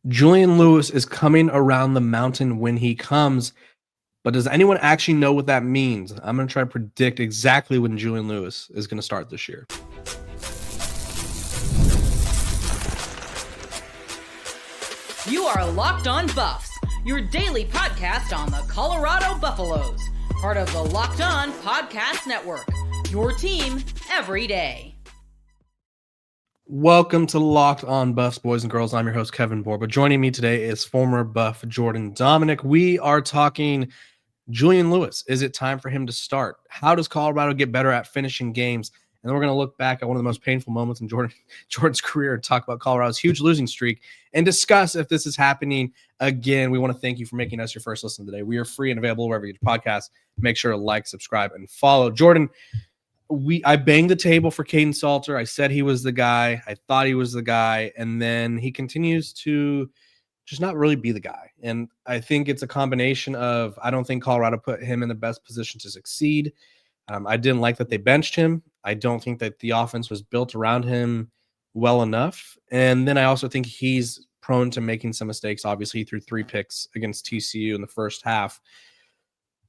Julian Lewis is coming around the mountain when he comes, but does anyone actually know what that means? I'm going to try to predict exactly when Julian Lewis is going to start this year. You are Locked On Buffs, your daily podcast on the Colorado Buffaloes, part of the Locked On Podcast Network, your team every day. Welcome to Locked On Buffs, boys and girls. I'm your host, Kevin Borba. Joining me today is former Buff Jordan Domineck. We are talking Julian Lewis. Is it time for him to start? How does Colorado get better at finishing games? And then we're going to look back at one of the most painful moments in Jordan's career and talk about Colorado's huge losing streak and discuss if this is happening again. We want to thank you for making us your first listen today. We are free and available wherever you get your podcast. Make sure to like, subscribe, and follow. Jordan, I banged the table for Kaidon Salter. I said he was the guy. I thought he was the guy. And then he continues to just not really be the guy. And I think it's a combination of, I don't think Colorado put him in the best position to succeed. I didn't like that they benched him. I don't think that the offense was built around him well enough. And then I also think he's prone to making some mistakes. Obviously, he threw 3 picks against TCU in the first half.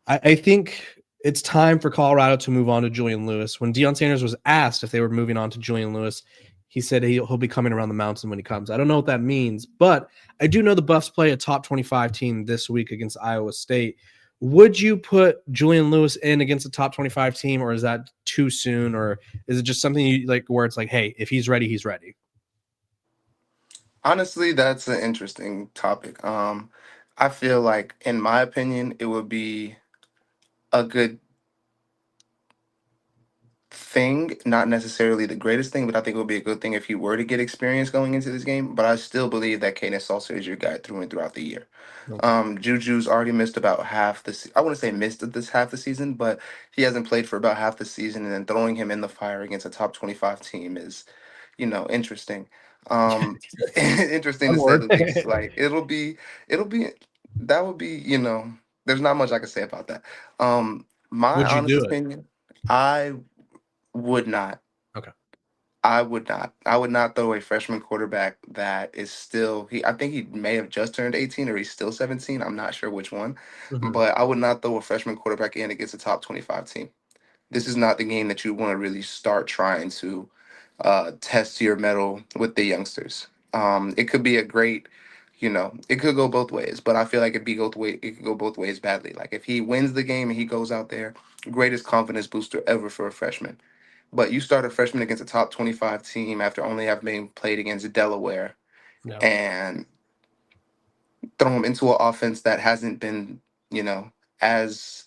I think it's time for Colorado to move on to Julian Lewis. When Deion Sanders was asked if they were moving on to Julian Lewis, he said he'll be coming around the mountain when he comes. I don't know what that means, but I do know the Buffs play a top 25 team this week against Iowa State. Would you put Julian Lewis in against a top 25 team, or is that too soon, or is it just something you like where it's like, hey, if he's ready, he's ready? Honestly, that's an interesting topic. I feel like, in my opinion, it would be a good thing, not necessarily the greatest thing, but I think it would be a good thing if you were to get experience going into this game. But I still believe that Kaidon Salter is your guy through and throughout the year. Okay. Juju's already missed about half I wouldn't say missed this half the season, but he hasn't played for about half the season, and then throwing him in the fire against a top 25 team is, interesting. Interesting to Fun say word. the least. Like it'll be that would be, there's not much I can say about that. My Would you honest do it? opinion, I would not. Okay. I would not. I would not throw a freshman quarterback that is still I think he may have just turned 18 or he's still 17. I'm not sure which one. Mm-hmm. But I would not throw a freshman quarterback in against a top 25 team. This is not the game that you want to really start trying to test your mettle with the youngsters. It could be a great, it could go both ways, but I feel like it could go both ways badly. Like if he wins the game and he goes out there, greatest confidence booster ever for a freshman. But you start a freshman against a top 25 team after only having been played against Delaware Yeah. and throw him into an offense that hasn't been, as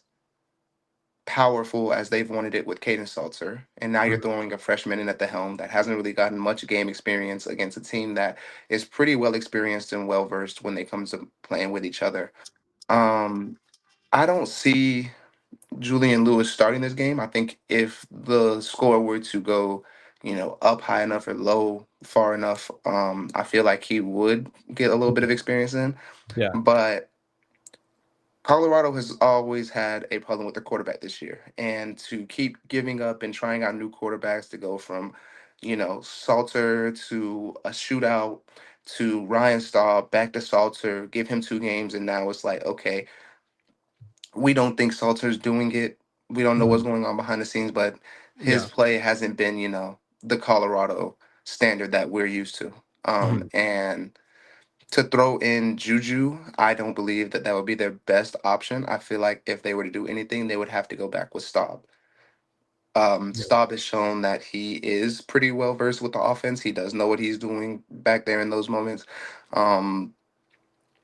powerful as they've wanted it with Kaidon Salter. And now you're Mhm. throwing a freshman in at the helm that hasn't really gotten much game experience against a team that is pretty well experienced and well versed when they come to playing with each other. Um, I don't see Julian Lewis starting this game. I think if the score were to go, up high enough or low far enough, I feel like he would get a little bit of experience in. Yeah. But Colorado has always had a problem with their quarterback this year, and to keep giving up and trying out new quarterbacks to go from, Salter to a shootout to Ryan Staub back to Salter, give him 2 games, and now it's like, okay, we don't think Salter's doing it. We don't know what's Mhm. going on behind the scenes, but his Yeah. play hasn't been, the Colorado standard that we're used to. Mhm. And to throw in Juju, I don't believe that that would be their best option. I feel like if they were to do anything, they would have to go back with Staub. Yeah. Staub has shown that he is pretty well versed with the offense. He does know what he's doing back there in those moments. Um,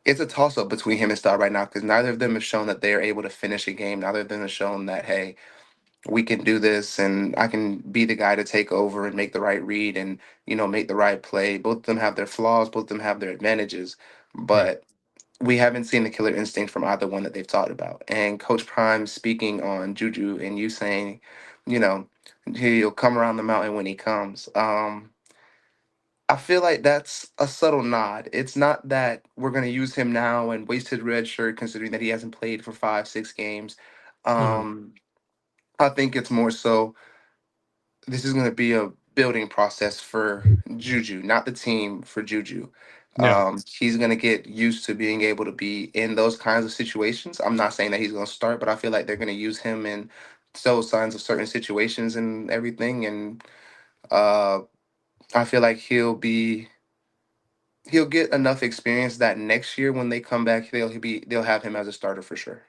it's a toss up between him and Staub right now because neither of them have shown that they are able to finish a game. Neither of them have shown that, hey, we can do this and I can be the guy to take over and make the right read and, make the right play. Both of them have their flaws, both of them have their advantages. Right. But we haven't seen the killer instinct from either one that they've talked about. And Coach Prime speaking on Juju and you saying, you know, he'll come around the mountain when he comes. I feel like that's a subtle nod. It's not that we're going to use him now and waste his red shirt, considering that he hasn't played for 5, 6 games. Mhm. Um, I think it's more so this is going to be a building process for Juju, not the team, for Juju. Yeah. He's going to get used to being able to be in those kinds of situations. I'm not saying that he's going to start, but I feel like they're going to use him in those signs of certain situations and everything. And uh, I feel like he'll get enough experience that next year when they come back, they'll have him as a starter for sure.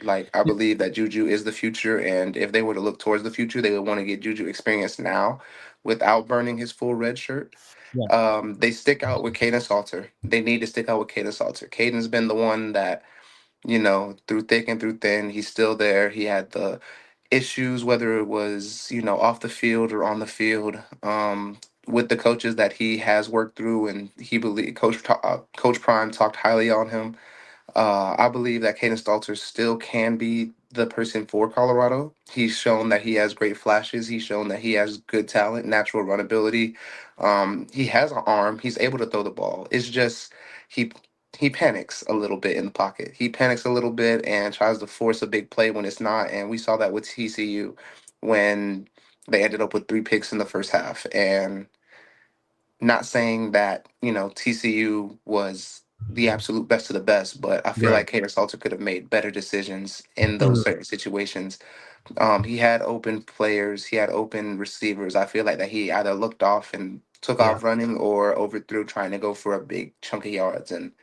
Like I Yeah. believe that Juju is the future, and if they were to look towards the future, they would want to get Juju experience now, without burning his full red shirt. Yeah. They stick out with Kaidon Salter. They need to stick out with Kaidon Salter. Caden's been the one that, through thick and through thin, he's still there. He had the issues, whether it was, off the field or on the field, with the coaches that he has worked through, and he believe Coach Prime talked highly on him. I believe that Caden Stalter still can be the person for Colorado. He's shown that he has great flashes. He's shown that he has good talent, natural run ability. He has an arm. He's able to throw the ball. It's just he he panics a little bit in the pocket. He panics a little bit and tries to force a big play when it's not. And we saw that with TCU when they ended up with 3 picks in the first half. And not saying that, TCU was the absolute best of the best, but I feel Right. like Kader Salter could have made better decisions in those Mhm. certain situations. He had open players, he had open receivers. I feel like that he either looked off and took Yeah. off running or overthrew trying to go for a big chunk of yards, and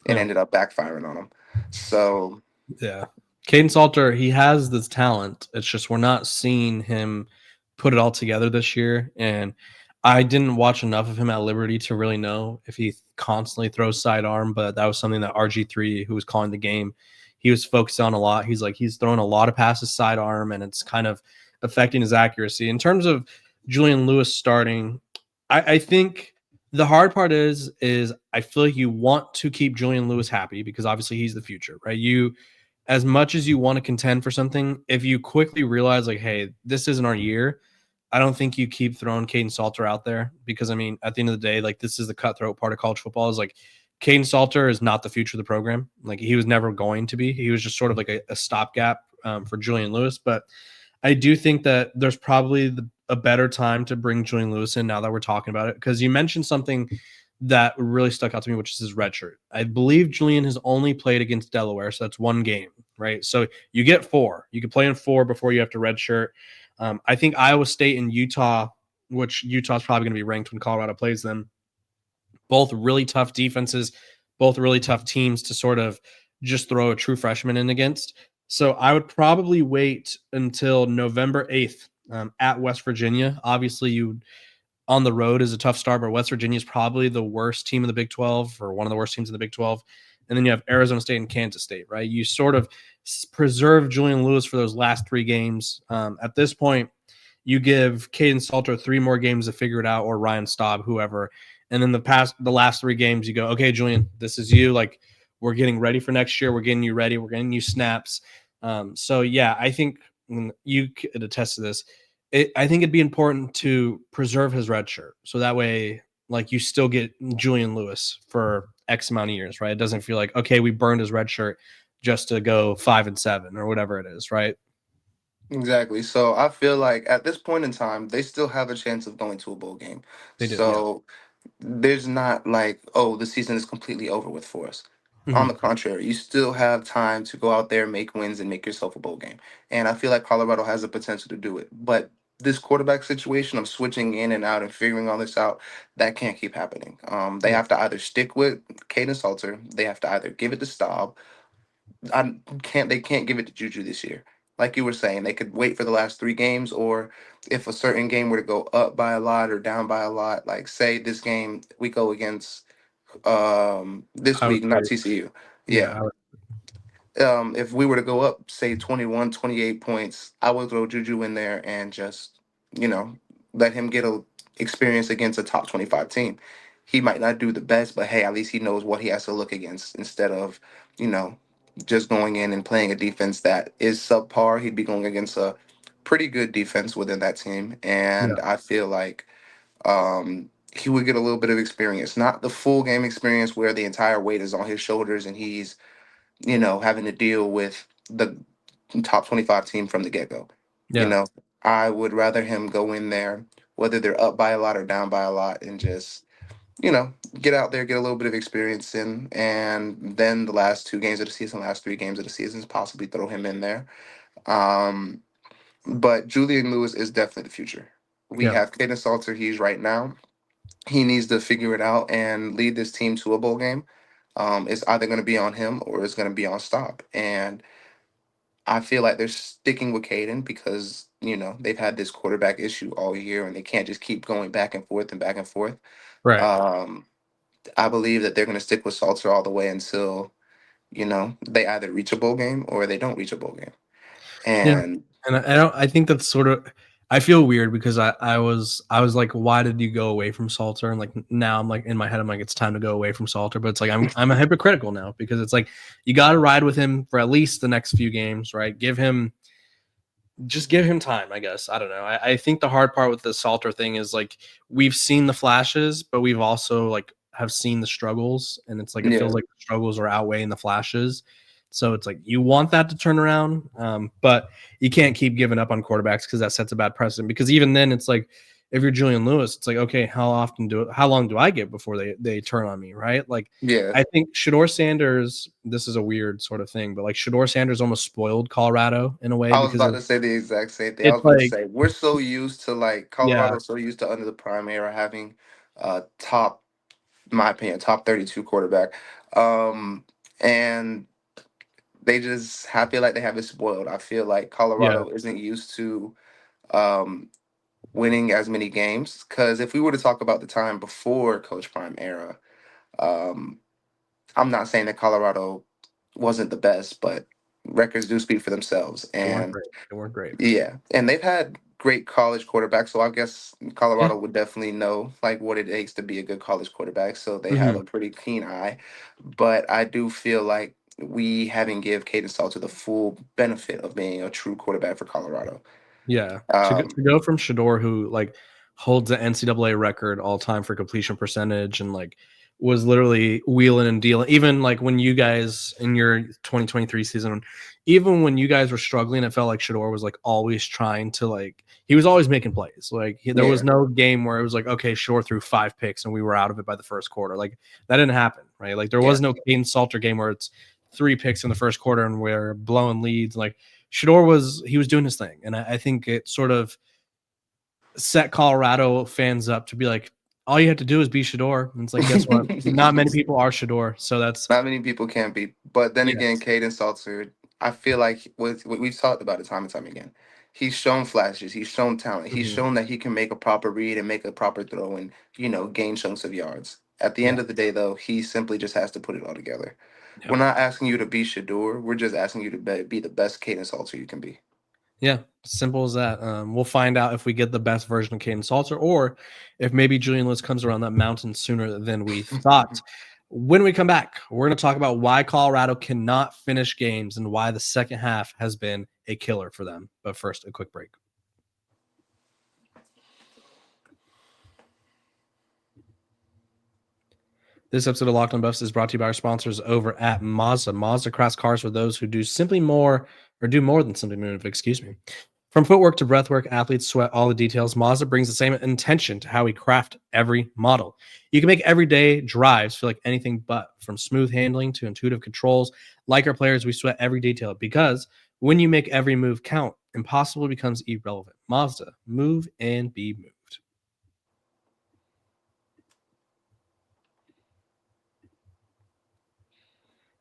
it Yeah. ended up backfiring on him. So Yeah. Caden Salter, he has this talent. It's just we're not seeing him put it all together this year. And I didn't watch enough of him at Liberty to really know if he constantly throws sidearm, but that was something that RG3, who was calling the game, he was focused on a lot. He's like, he's throwing a lot of passes sidearm, and it's kind of affecting his accuracy. In terms of Julian Lewis starting, I think the hard part is I feel like you want to keep Julian Lewis happy because obviously he's the future, right? You, as much as you want to contend for something, if you quickly realize like, hey, this isn't our year, I don't think you keep throwing Caden Salter out there because I mean, at the end of the day, like this is the cutthroat part of college football is like Caden Salter is not the future of the program. Like he was never going to be. He was just sort of like a stopgap for Julian Lewis. But I do think that there's probably a better time to bring Julian Lewis in now that we're talking about it because you mentioned something that really stuck out to me, which is his red shirt. I believe Julian has only played against Delaware, so that's one game, right? So you get 4. You can play in 4 before you have to red shirt. I think Iowa State and Utah, which Utah's probably going to be ranked when Colorado plays them, both really tough defenses, both really tough teams to sort of just throw a true freshman in against. So I would probably wait until November 8th at West Virginia. Obviously, you on the road is a tough start, but West Virginia is probably the worst team in the Big 12 or one of the worst teams in the Big 12. And then you have Arizona State and Kansas State, right? You sort of preserve Julian Lewis for those last 3 games. At this point, you give Caden Salter 3 more games to figure it out, or Ryan Staub, whoever. And then the last 3 games, you go, okay, Julian, this is you. Like we're getting ready for next year. We're getting you ready. We're getting you snaps. So yeah, I think you could attest to this. I think it'd be important to preserve his red shirt, so that way, like you still get Julian Lewis for X amount of years, right? It doesn't feel like okay, we burned his red shirt just to go 5-7 or whatever it is, right? exactly. So I feel like at this point in time, they still have a chance of going to a bowl game. They do, yeah. So there's not like, oh, the season is completely over with for us. On the Mhm. contrary, you still have time to go out there, make wins, and make yourself a bowl game. And I feel like Colorado has the potential to do it. But this quarterback situation of switching in and out and figuring all this out, that can't keep happening. They Yeah, have to either stick with Caden Salter, they have to either give it to Staub, they can't give it to Juju this year. Like you were saying, they could wait for the last 3 games, or if a certain game were to go up by a lot or down by a lot, like say this game we go against this I would week, not say, TCU. yeah, Yeah. If we were to go up, say 21, 28 points, I would throw Juju in there and just, you know, let him get a experience against a top 25 team. He might not do the best, but hey, at least he knows what he has to look against instead of, you know, just going in and playing a defense that is subpar. He'd be going against a pretty good defense within that team. yeah, And I feel like he would get a little bit of experience, not the full game experience where the entire weight is on his shoulders and he's, having to deal with the top 25 team from the get go. You yeah, know, I would rather him go in there, whether they're up by a lot or down by a lot, and just, get out there, get a little bit of experience in, and then the last 2 games of the season, last 3 games of the season, possibly throw him in there. Um, but Julian Lewis is definitely the future. We Yeah. have Kaidon Salter. He's right now. He needs to figure it out and lead this team to a bowl game. It's either going to be on him or it's going to be on Stop. And I feel like they're sticking with Caden because they've had this quarterback issue all year, and they can't just keep going back and forth and back and forth. Right. Um, I believe that they're going to stick with Salter all the way until they either reach a bowl game or they don't reach a bowl game. Yeah. And And I think that's sort of, I feel weird because I was like, why did you go away from Salter? And like now I'm like in my head, I'm like, it's time to go away from Salter. But it's like I'm a hypocritical now because it's like you got to ride with him for at least the next few games, right? Just give him time, I guess. I don't know. I think the hard part with the Salter thing is like we've seen the flashes, but we've also like have seen the struggles, and it's like it yeah, feels like the struggles are outweighing the flashes. So it's like you want that to turn around, but you can't keep giving up on quarterbacks because that sets a bad precedent. Because even then, it's like if you're Julian Lewis, it's like okay, how long do I get before they turn on me, right? Like yeah. I think Shador Sanders. This is a weird sort of thing, but like Shador Sanders almost spoiled Colorado in a way I was because about of to say the exact same thing. I it's was going to like, say we're so used to like yeah, Colorado's so used to under the prime era having top, in my opinion, top 32 quarterback, and they just I feel like they have it spoiled. I feel like yeah, Colorado isn't used to um, winning as many games because if we were to talk about the time before Coach Prime era, um, I'm not saying that Colorado wasn't the best, but records do speak for themselves. they weren't And great. They weren't great. yeah, and they've had great college quarterbacks, so I guess Yeah. Colorado would definitely know like what it takes to be a good college quarterback. So they have Mhm. a pretty keen eye. But I do feel like we haven't give Caden Salter the full benefit of being a true quarterback for Colorado. Yeah. Um, To go from Shador, who like holds the NCAA record all time for completion percentage and like was literally wheeling and dealing, even like when you guys in your 2023 season, even when you guys were struggling, it felt like Shador was like always trying to like he was always making plays. Like there was yeah, no game where it was like okay, Shador threw 5 picks and we were out of it by the first quarter. Like that didn't happen, right? Like there yeah. was no Caden Salter game where it's 3 picks in the first quarter and we're blowing leads. Like Shador was doing his thing, and I think it sort of set Colorado fans up to be like, all you have to do is be Shador. And it's like, guess what? Not many people are Shador, so that's Not many people can be. But then again, yes, Caden Salter, I feel like with we've talked about it time and time again. He's shown flashes. He's shown talent. He's mhm, shown that he can make a proper read and make a proper throw and gain chunks of yards. At the yeah, end of the day, though, he simply just has to put it all together. yeah, We're not asking you to be Shador. We're just asking you to be the best Caden Salter you can be. yeah. Simple as that. We'll find out if we get the best version of Caden Salter, or if maybe Julian Lewis comes around that mountain sooner than we thought. When we come back, we're going to talk about why Colorado cannot finish games and why the second half has been a killer for them. But first, a quick break. This episode of Locked on Buffs is brought to you by our sponsors over at Mazda. Mazda crafts cars for those who do simply more or do more than simply move. Excuse me. From footwork to breathwork, athletes sweat all the details. Mazda brings the same intention to how we craft every model. You can make everyday drives feel like anything but, from smooth handling to intuitive controls. Like our players, we sweat every detail because when you make every move count, impossible becomes irrelevant. Mazda, move and be moved.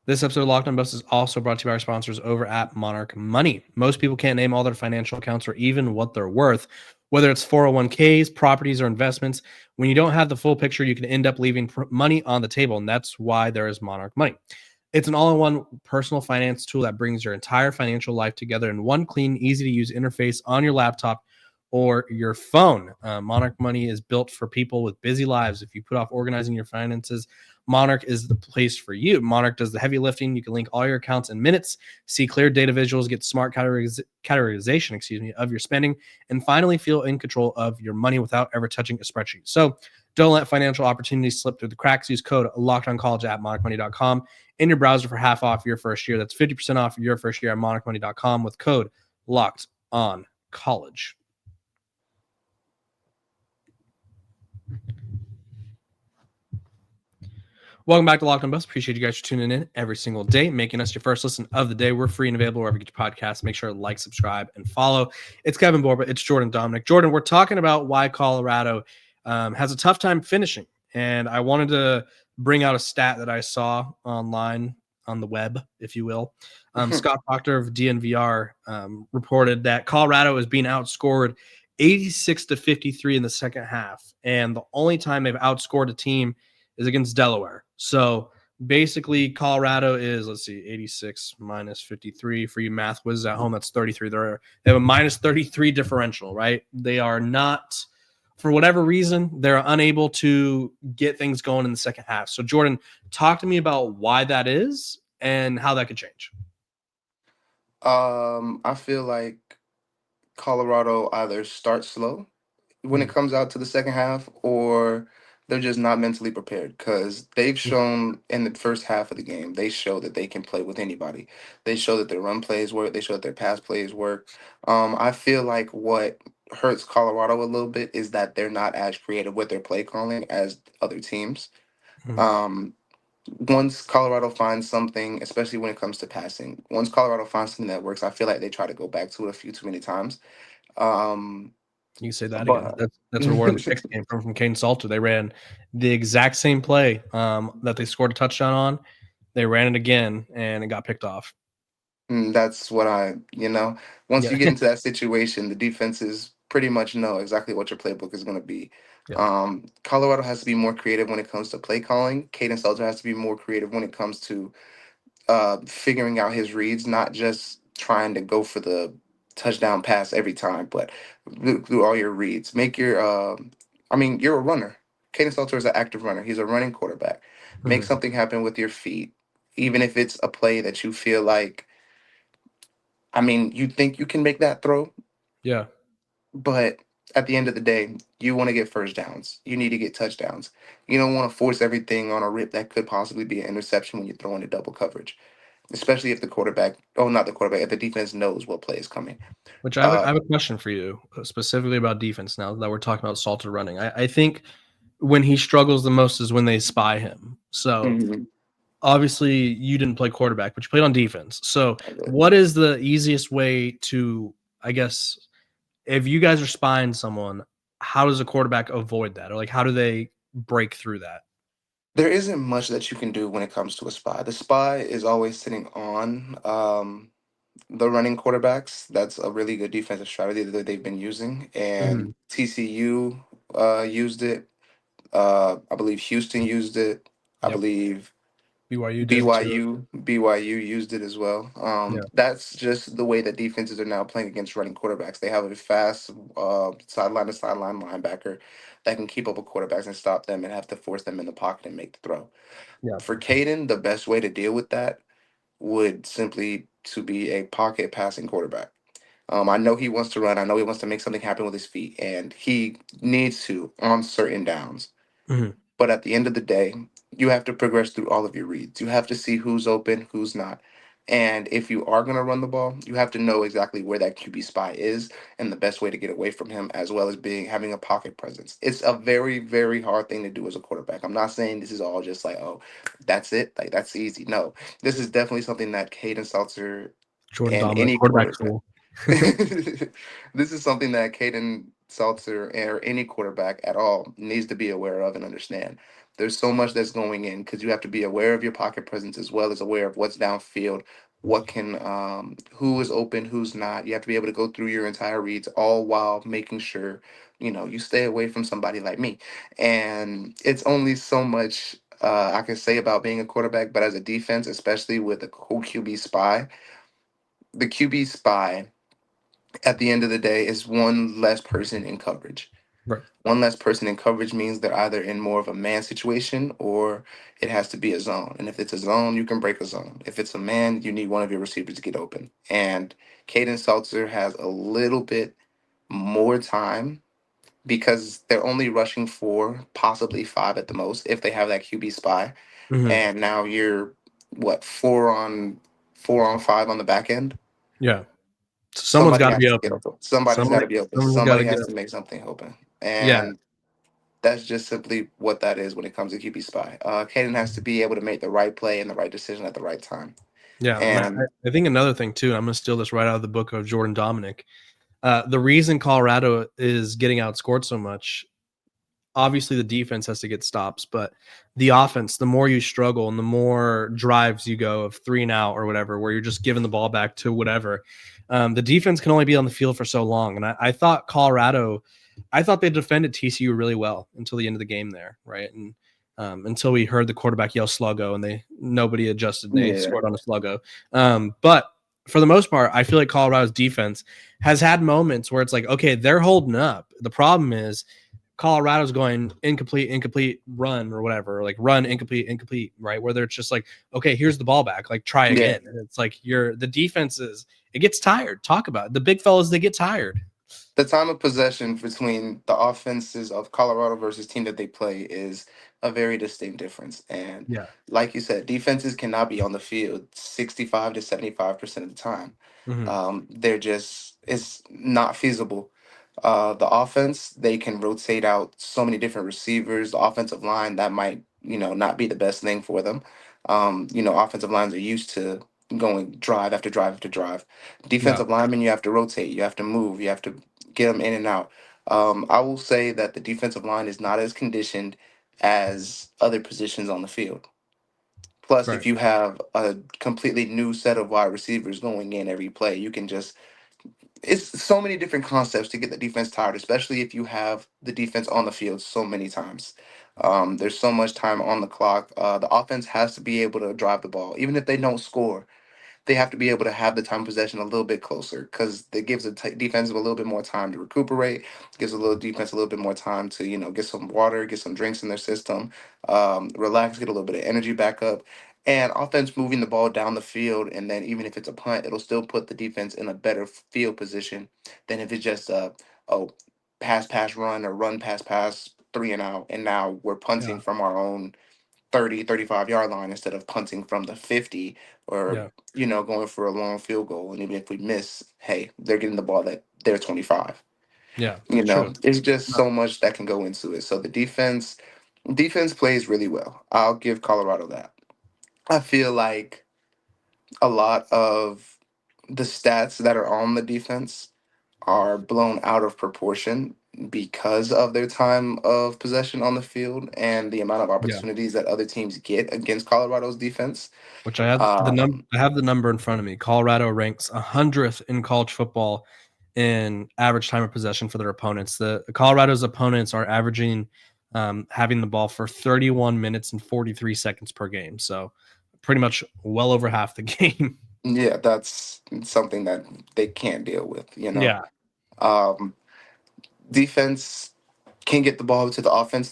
This episode of Locked on Buffs is also brought to you by our sponsors over at Monarch Money. Most people can't name all their financial accounts or even what they're worth, whether it's 401ks, properties, or investments. When you don't have the full picture, you can end up leaving money on the table, and that's why there is Monarch Money. It's an all-in-one personal finance tool that brings your entire financial life together in one clean, easy-to-use interface on your laptop or your phone. Monarch Money is built for people with busy lives. If you put off organizing your finances, Monarch is the place for you. Monarch does the heavy lifting. You can link all your accounts in minutes, see clear data visuals, get smart categorization, of your spending, and finally feel in control of your money without ever touching a spreadsheet. So don't let financial opportunities slip through the cracks. Use code LOCKEDONCollege at monarchmoney.com in your browser for half off your first year. That's 50% off your first year at monarchmoney.com with code LOCKEDONCollege. Welcome back to Locked On Buffs. Appreciate you guys for tuning in every single day, making us your first listen of the day. We're free and available wherever you get your podcasts. Make sure to like, subscribe, and follow. It's Kevin Borba. It's Jordan Domineck. Jordan, we're talking about why Colorado has a tough time finishing. And I wanted to bring out a stat that I saw online on the web, if you will. Scott Proctor of DNVR reported that Colorado is being outscored 86-53 in the second half. And the only time they've outscored a team is against Delaware. So basically, Colorado is, 86 minus 53. For you math whizzes at home, that's 33. They have a minus 33 differential, right? They are not, for whatever reason, they're unable to get things going in the second half. So, Jordan, talk to me about why that is and how that could change. I feel like Colorado either starts slow when it comes out to the second half, or they're just not mentally prepared, because they've shown in the first half of the game, they show that they can play with anybody. They show that their run plays work. They show that their pass plays work. I feel like what hurts Colorado a little bit is that they're not as creative with their play calling as other teams. Um, Once Colorado finds something, especially when it comes to passing, once Colorado finds something that works, I feel like they try to go back to it a few too many times. Um, You can say that again. but That's where one of the kicks came from Kaidon Salter. They ran the exact same play that they scored a touchdown on. They ran it again, and it got picked off. that's what once Yeah. you get into that situation, the defenses pretty much know exactly what your playbook is going to be. Yeah. Colorado has to be more creative when it comes to play calling. Kaidon Salter has to be more creative when it comes to figuring out his reads, not just trying to go for the touchdown pass every time, but look through all your reads. Make your, you're a runner. Kaidon Salter is an active runner. He's a running quarterback. Make something happen with your feet, even if it's a play that you feel like, you think you can make that throw, Yeah. but at the end of the day, you want to get first downs. You need to get touchdowns. You don't want to force everything on a rip that could possibly be an interception when you throw into double coverage, especially if the quarterback, oh, not the quarterback, if the defense knows what play is coming. Which I have a question for you specifically about defense now that we're talking about Salter running. I think when he struggles the most is when they spy him. So Mhm. obviously you didn't play quarterback, but you played on defense. So what is the easiest way to, I guess, if you guys are spying someone, how does a quarterback avoid that? Or like, how do they break through that? There isn't much that you can do when it comes to a spy. The spy is always sitting on the running quarterbacks. That's a really good defensive strategy that they've been using. And TCU used it. I believe Houston used it. I Yep. believe BYU did too. BYU used it as well. Yeah. That's just the way that defenses are now playing against running quarterbacks. They have a fast sideline to sideline linebacker that can keep up with quarterbacks and stop them and have to force them in the pocket and make the throw. Yeah. For Caden, the best way to deal with that would simply to be a pocket passing quarterback. I know he wants to run. I know he wants to make something happen with his feet, and he needs to on certain downs. Mhm. But at the end of the day, you have to progress through all of your reads. You have to see who's open, who's not. And if you are going to run the ball, you have to know exactly where that QB spy is and the best way to get away from him, as well as having a pocket presence. It's a very, very hard thing to do as a quarterback. I'm not saying this is all just like, oh, that's it. Like, that's easy. No, this is definitely something that Kaidon Salter Jordan and Domineck, any quarterback quarterback. school. This is something that Kaidon Salter or any quarterback at all needs to be aware of and understand. There's so much that's going in because you have to be aware of your pocket presence as well as aware of what's downfield, who is open, who's not. You have to be able to go through your entire reads all while making sure, you stay away from somebody like me. And it's only so much I can say about being a quarterback, but as a defense, especially with a cool QB spy, the QB spy at the end of the day is one less person in coverage. Right. One less person in coverage means they're either in more of a man situation or it has to be a zone. And if it's a zone, you can break a zone. If it's a man, you need one of your receivers to get open. And Kaidon Salter has a little bit more time because they're only rushing 4, possibly 5 at the most, if they have that QB spy. Mhm. And now you're what, 4 on 5 on the back end? Yeah. Someone's Somebody got to has be to get open. open. Somebody's got to be open. Someone's got Somebody to get has to open. make something open. Yeah. And That's just simply what that is when it comes to QB spy. Kaidon has to be able to make the right play and the right decision at the right time. Yeah, and And I think another thing too, I'm going to steal this right out of the book of Jordan Domineck. The reason Colorado is getting outscored so much, obviously the defense has to get stops, but the offense, the more you struggle and the more drives you go of 3 and out or whatever, where you're just giving the ball back to whatever, the defense can only be on the field for so long. And I thought they defended TCU really well until the end of the game there, right? And until we heard the quarterback yell sluggo and nobody adjusted and they scored on a sluggo. But for the most part, I feel like Colorado's defense has had moments where it's like, okay, they're holding up. The problem is Colorado's going incomplete, run or whatever, like run, incomplete, right? Where they're just like, okay, here's the ball back, like try again. And it's like the defense it gets tired. Talk about it. The big fellas, they get tired. The time of possession between the offenses of Colorado versus team that they play is a very distinct difference. And Yeah. like you said, defenses cannot be on the field 65 to 75% of the time. It's not feasible. The offense, they can rotate out so many different receivers. The offensive line, that might, not be the best thing for them. Offensive lines are used to going drive after drive after drive. Yeah. Defensive linemen, you have to rotate, you have to move, you have to get them in and out. I will say that the defensive line is not as conditioned as other positions on the field. Plus, Right. if you have a completely new set of wide receivers going in every play, you can just it's so many different concepts to get the defense tired, especially if you have the defense on the field so many times. There's so much time on the clock. The offense has to be able to drive the ball, even if they don't score. They have to be able to have the time of possession a little bit closer because it gives the defense a little bit more time to recuperate, gives a little defense a little bit more time to, get some water, get some drinks in their system, relax, get a little bit of energy back up. And offense moving the ball down the field, and then even if it's a punt, it'll still put the defense in a better field position than if it's just a pass, run, or run, pass, 3 and out. And now we're punting Yeah. from our own 30, 35 yard line instead of punting from the 50 or, Yeah. going for a long field goal. And even if we miss, hey, they're getting the ball that they're 25. Yeah. That's true. It's just so much that can go into it. So the defense plays really well. I'll give Colorado that. I feel like a lot of the stats that are on the defense are blown out of proportion because of their time of possession on the field and the amount of Yeah. opportunities that other teams get against Colorado's defense. Which I have I have the number in front of me. Colorado ranks 100th in college football in average time of possession for their opponents. The Colorado's opponents are averaging having the ball for 31 minutes and 43 seconds per game. So pretty much well over half the game. Yeah, that's something that they can't deal with. Yeah. Um, Defense can get the ball to the offense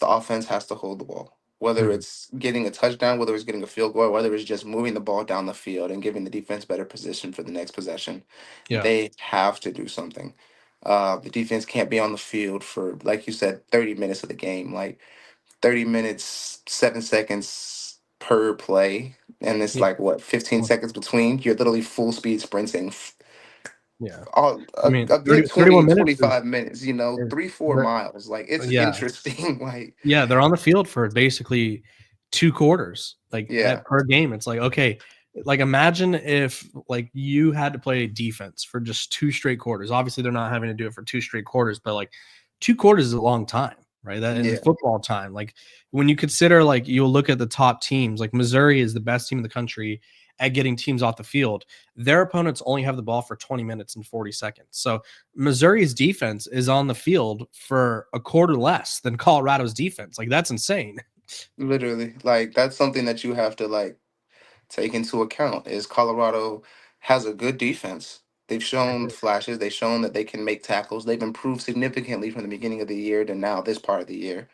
has to hold the ball. Whether Mhm. it's getting a touchdown, whether it's getting a field goal, whether it's just moving the ball down the field and giving the defense better position for the next possession, Yeah. they have to do something. The defense can't be on the field for, like you said, 30 minutes of the game, like 30 minutes, 7 seconds per play. And it's Yeah. like, what, 15 seconds between? You're literally full speed sprinting Yeah. all I mean, a good 31 20, minutes 25 minutes, is 3, 4 they're- miles. Like, it's yeah. interesting. Like, Yeah, they're on the field for basically 2 quarters, like yeah, at per game. It's like, okay, like imagine if like you had to play defense for just 2 straight quarters. Obviously, they're not having to do it for 2 straight quarters, but like 2 quarters is a long time, right? That in yeah, football time, like when you consider like you'll look at the top teams, like Missouri is the best team in the country at getting teams off the field. Their opponents only have the ball for 20 minutes and 40 seconds. So Missouri's defense is on the field for a quarter less than Colorado's defense. Like that's insane. literally. Like, that's something that you have to, like, take into account is Colorado has a good defense. They've shown flashes. They've shown that they can make tackles. They've improved significantly from the beginning of the year to now this part of the year.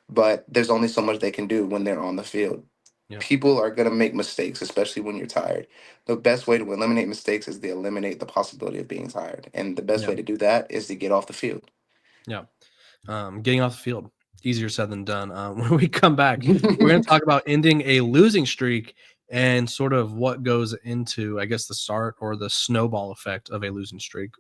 But there's only so much they can do when they're on the field. Yeah. People are going to make mistakes, especially when you're tired. The best way to eliminate mistakes is to eliminate the possibility of being tired. And the best Yeah. way to do that is to get off the field. Yeah. Getting off the field, easier said than done. When we come back, we're going to talk about ending a losing streak and sort of what goes into, I guess, the start or the snowball effect of a losing streak.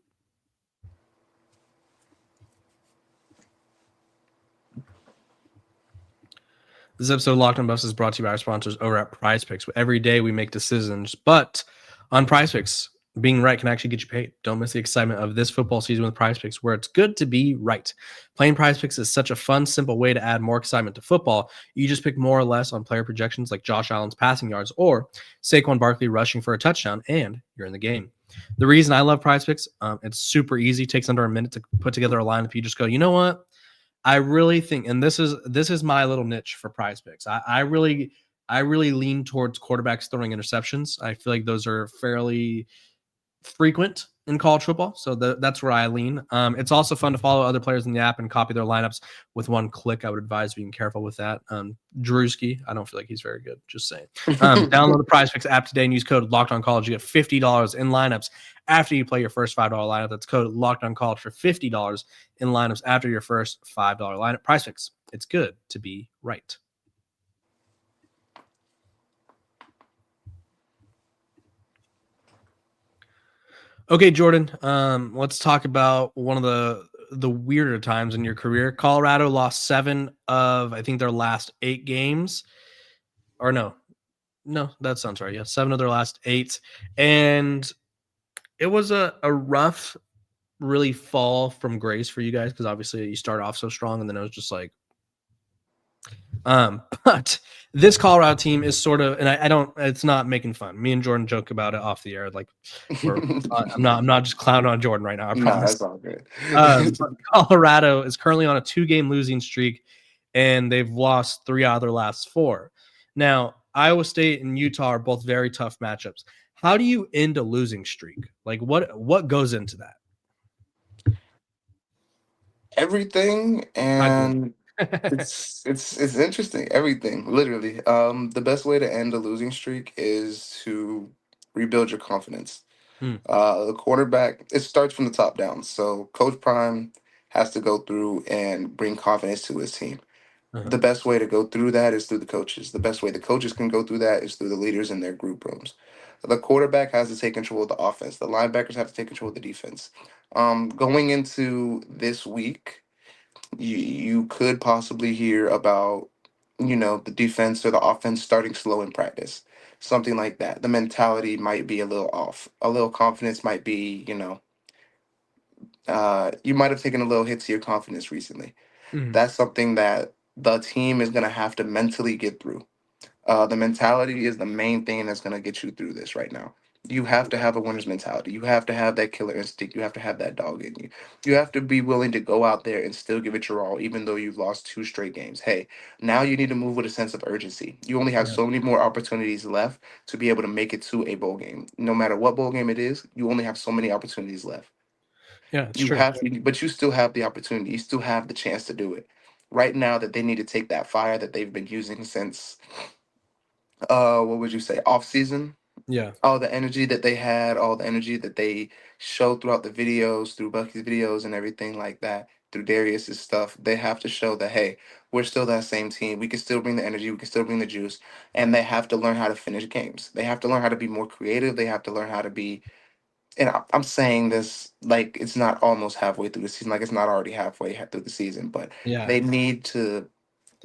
This episode of Locked On Buffs is brought to you by our sponsors over at Prize Picks. Every day we make decisions, but on Prize Picks, being right can actually get you paid. Don't miss the excitement of this football season with Prize Picks, where it's good to be right. Playing Prize Picks is such a fun, simple way to add more excitement to football. You just pick more or less on player projections like Josh Allen's passing yards or Saquon Barkley rushing for a touchdown, and you're in the game. The reason I love Prize Picks, it's super easy. It takes under a minute to put together a lineup. You just go, you know what? I really think, and this is my little niche for Prize Picks. I really lean towards quarterbacks throwing interceptions. I feel like those are fairly frequent in college football, so that's where I lean. It's also fun to follow other players in the app and copy their lineups with one click. I would advise being careful with that. Drewski, I don't feel like he's very good. Just saying. Download the Prize Picks app today and use code LockedOnCollege. You get $50 in lineups after you play your first $5 lineup. That's code LockedOnCollege for $50 in lineups after your first $5 lineup. Prize Picks. It's good to be right. Okay, Jordan, let's talk about one of the weirder times in your career. Colorado lost 7 of, I think, their last 8 games. Or no, that sounds right. Yeah, 7 of their last 8. And it was a rough, really fall from grace for you guys because obviously you start off so strong and then it was just like, but this Colorado team is sort of, and I don't, it's not making fun. Me and Jordan joke about it off the air. Like, I'm not just clowning on Jordan right now. I promise. That's all good. But Colorado is currently on a 2-game losing streak, and they've lost 3 out of their last 4. Now, Iowa State and Utah are both very tough matchups. How do you end a losing streak? Like, what goes into that? Everything, and it's interesting. Everything, literally. The best way to end a losing streak is to rebuild your confidence. The quarterback, it starts from the top down. So Coach Prime has to go through and bring confidence to his team. The best way to go through that is through the coaches. The best way the coaches can go through that is through the leaders in their group rooms. The quarterback has to take control of the offense. The linebackers have to take control of the defense. Going into this week, you could possibly hear about, the defense or the offense starting slow in practice, something like that. The mentality might be a little off. A little confidence might be, you might have taken a little hit to your confidence recently. That's something that the team is going to have to mentally get through. The mentality is the main thing that's going to get you through this right now. You have to have a winner's mentality. You have to have that killer instinct. You have to have that dog in you. You have to be willing to go out there and still give it your all, even though you've lost 2 straight games. Hey, now you need to move with a sense of urgency. You only have so many more opportunities left to be able to make it to a bowl game. No matter what bowl game it is, you only have so many opportunities left. Yeah, it's You true. have to, but you still have the opportunity. You still have the chance to do it. Right now, that they need to take that fire that they've been using since, what would you say, off season? Yeah. All the energy that they had, all the energy that they showed throughout the videos, through Bucky's videos and everything like that, through Darius's stuff. They have to show that, hey, we're still that same team. We can still bring the energy. We can still bring the juice. And they have to learn how to finish games. They have to learn how to be more creative. They have to learn how to be, and I'm saying this like it's not almost halfway through the season, like it's not already through the season, but Yeah. they need to,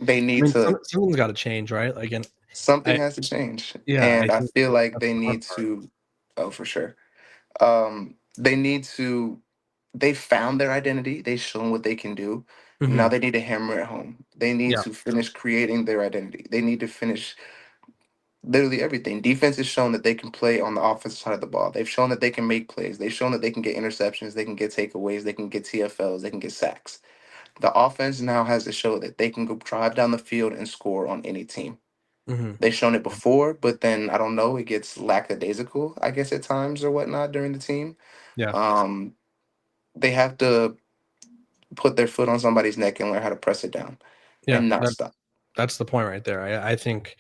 I mean, something's got to change, right? Like, and something I, has to change. yeah, I And I think feel like that's they the hard need part. to, oh, for sure. They need to, they found their identity. They've shown what they can do. Now they need to hammer it home. They need Yeah. to finish creating their identity. They need to finish literally everything. Defense has shown that they can play on the offensive side of the ball. They've shown that they can make plays. They've shown that they can get interceptions. They can get takeaways. They can get TFLs. They can get sacks. The offense now has to show that they can go drive down the field and score on any team. They've shown it before, but then I don't know, it gets lackadaisical, I guess, at times or whatnot during the team. Yeah. They have to put their foot on somebody's neck and learn how to press it down Yeah. and not stop. That's the point right there. I think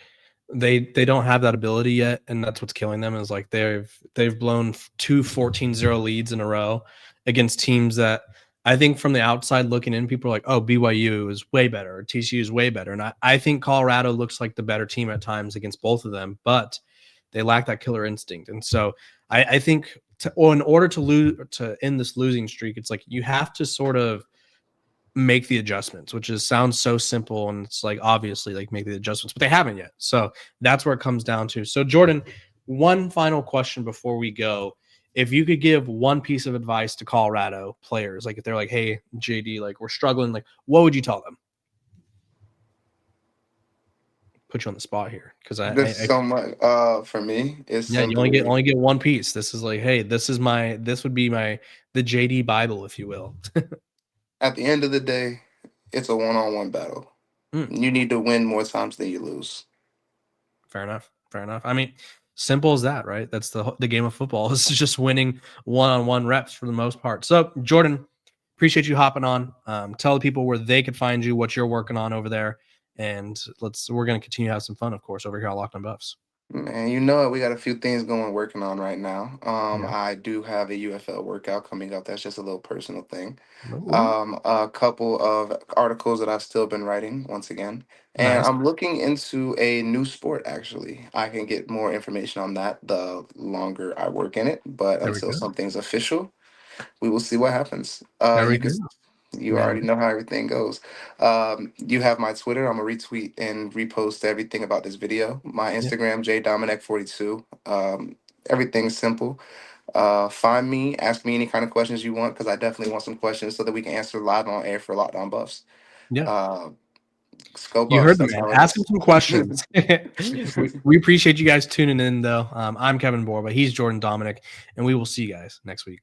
they don't have that ability yet, and that's what's killing them. Is like they've blown 2 14-0 leads in a row against teams that I think from the outside looking in, people are like, oh, BYU is way better, or TCU is way better. And I think Colorado looks like the better team at times against both of them, but they lack that killer instinct. And so I think in order to end this losing streak, it's like you have to sort of make the adjustments, which sounds so simple, and it's like obviously like make the adjustments, but they haven't yet. So that's where it comes down to. So Jordan, one final question before we go. If you could give one piece of advice to Colorado players, like if they're like, hey, JD, like we're struggling, like what would you tell them? Put you on the spot here because There's so much. For me, it's yeah, you simply only get one piece. This is like, hey, this would be the JD Bible, if you will. at the end of the day, it's a one-on-one battle. Mm, You need to win more times than you lose. fair enough. Fair enough. I mean, simple as that, right? That's the game of football. It's just winning one-on-one reps for the most part. So, Jordan, appreciate you hopping on. Tell the people where they could find you, what you're working on over there, and we're going to continue to have some fun, of course, over here on Locked On Buffs. Man, you know it. We got a few things working on right now. Yeah. I do have a UFL workout coming up. That's just a little personal thing. Ooh, A couple of articles that I've still been writing once again, and nice. I'm looking into a new sport. Actually, I can get more information on that the longer I work in it. But There we until go. something's official, we will see what happens. There we You go. can. You Man, already know how everything goes. You have my Twitter. I'm gonna retweet and repost everything about this video. My yeah, Instagram, jdomineck42. Everything's simple. Find me, ask me any kind of questions you want, because I definitely want some questions so that we can answer live on air for Locked On Buffs. yeah. Uh, Go You Buffs. heard the That's man. all it Ask him is. some questions. we appreciate you guys tuning in, though. I'm Kevin Borba. He's Jordan Domineck, and we will see you guys next week.